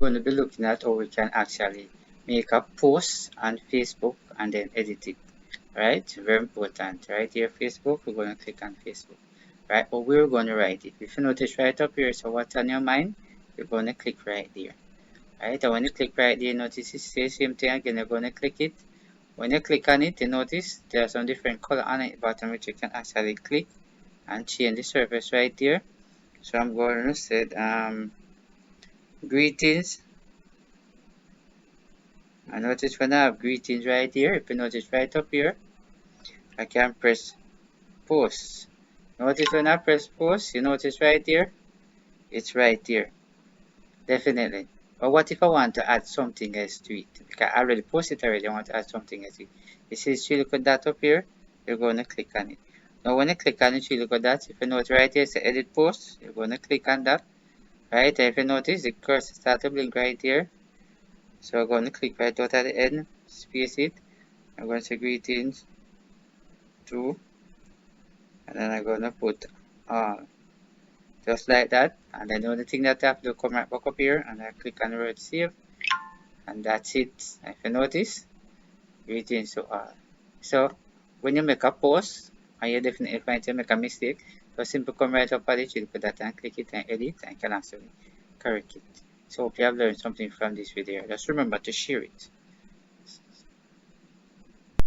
going to be looking at how we can actually make a post on Facebook and then edit it. Right? Very important. Right here, Facebook, we're going to click on Facebook. Right? But we're going to write it. If you notice right up here, so what's on your mind, you're going to click right there. Right? And when you click right there, notice it says the same thing again. You're going to click it. When you click on it, you notice there are some different color on it bottom which you can actually click and change the surface right there. So I'm going to set greetings. I notice when I have greetings right here, if you notice right up here, I can press post. Notice when I press post, you notice right there, it's right there. Definitely. But what if I want to add something else to it? Because I already posted already, I want to add something else to it. You see this look at that up here, you're going to click on it. Now when you click on it, you look at that, if you notice right here, it's edit post, you're going to click on that. Right, and if you notice, the cursor starts to blink right here. So I'm going to click right out at the end, space it. I'm going to say greetings to, and then I'm going to put just like that. And then the only thing that I have to do, come right back up here and I click on the word save, and that's it. If you notice, greetings to all. So when you make a post and you definitely find you make a mistake, just simply come right up at it, you look at that and click it and edit, and you can actually correct it. So hope you have learned something from this video. Just remember to share it.